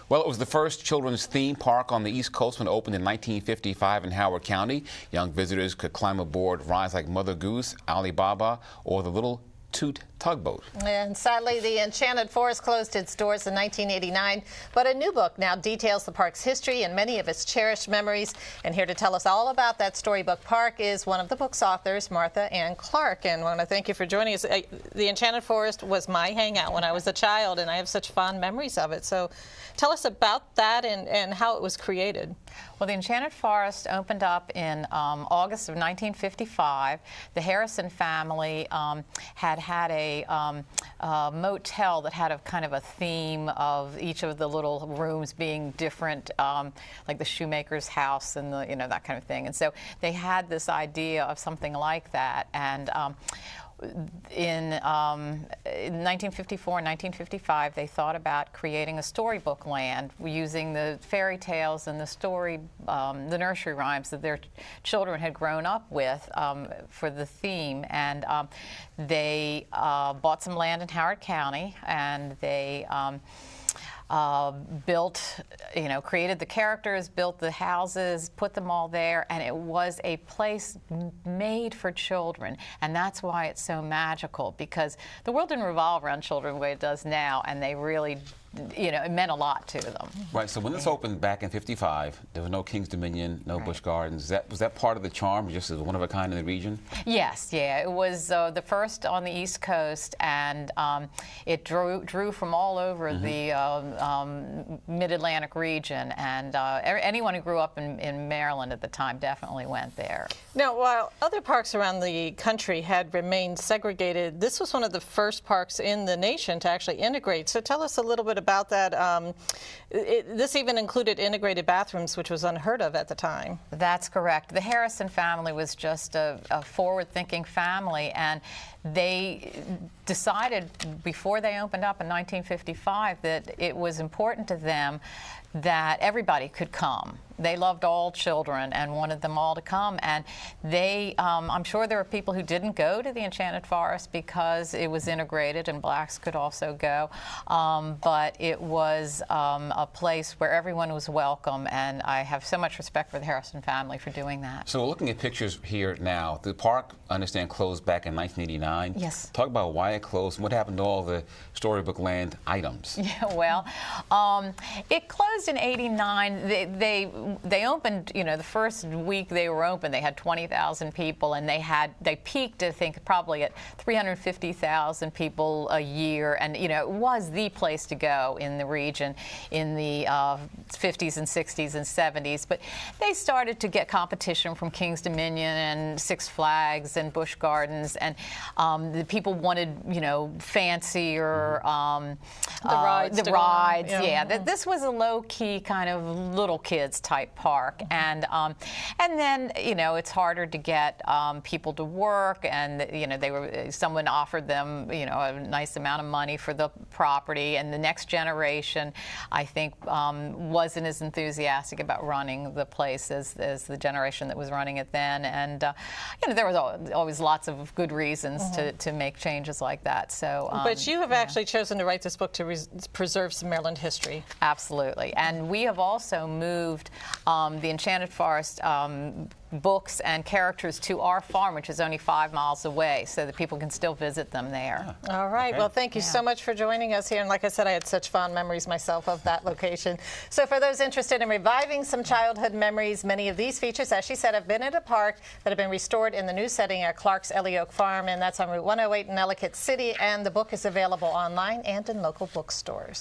Well, it was the first children's theme park on the East Coast when it opened in 1955 in Howard County. Young visitors could climb aboard rides like Mother Goose, Alibaba, or the Little Toot tugboat. And sadly, the Enchanted Forest closed its doors in 1989, but a new book now details the park's history and many of its cherished memories. And here to tell us all about that storybook park is one of the book's authors, Martha Ann Clark. And I want to thank you for joining us. The Enchanted Forest was my hangout when I was a child, and I have such fond memories of it. So tell us about that and how it was created. Well, the Enchanted Forest opened up in August of 1955. The Harrison family had a motel that had a kind of a theme of each of the little rooms being different, like the shoemaker's house and the, that kind of thing. And so they had this idea of something like that. And in 1954 and 1955, they thought about creating a storybook land using the fairy tales and the nursery rhymes that their children had grown up with for the theme. And they bought some land in Howard County, and they built, created the characters, built the houses, put them all there, and it was a place made for children. And that's why it's so magical, because the world didn't revolve around children the way it does now, and they really, it meant a lot to them. Right, so when this opened back in '55, there was no King's Dominion, no Busch Gardens. Was that part of the charm, just as one of a kind in the region? Yes, yeah, it was the first on the East Coast, and it drew from all over the Mid-Atlantic region, and anyone who grew up in Maryland at the time definitely went there. Now, while other parks around the country had remained segregated, this was one of the first parks in the nation to actually integrate. So tell us a little bit about that. This even included integrated bathrooms, which was unheard of at the time. That's correct. The Harrison family was just a forward-thinking family, and they decided before they opened up in 1955 that it was important to them that everybody could come. They loved all children and wanted them all to come. And they, I'm sure there were people who didn't go to the Enchanted Forest because it was integrated and blacks could also go. But it was a place where everyone was welcome, and I have so much respect for the Harrison family for doing that. So looking at pictures here now, the park, I understand, closed back in 1989. Yes. Talk about why it closed and what happened to all the storybook land items. Yeah, well, it closed in '89. They opened, the first week they were open, they had 20,000 people, and they peaked, I think, probably at 350,000 people a year, and it was the place to go in the region in the 50s and 60s and 70s. But they started to get competition from King's Dominion and Six Flags and Busch Gardens, and the people wanted, fancier the rides. Yeah. This was a low-key kind of little kids type park, and then it's harder to get people to work, and someone offered them a nice amount of money for the property, and the next generation I think wasn't as enthusiastic about running the place as the generation that was running it then, and there was always lots of good reasons to make changes like that. So, but you have actually chosen to write this book to preserve some Maryland history. Absolutely, and we have also moved the Enchanted Forest books and characters to our farm, which is only 5 miles away, so that people can still visit them there. All right. Okay. Well, thank you so much for joining us here. And like I said, I had such fond memories myself of that location. So for those interested in reviving some childhood memories, many of these features, as she said, have been at a park that have been restored in the new setting at Clark's Ellicott Farm, and that's on Route 108 in Ellicott City. And the book is available online and in local bookstores.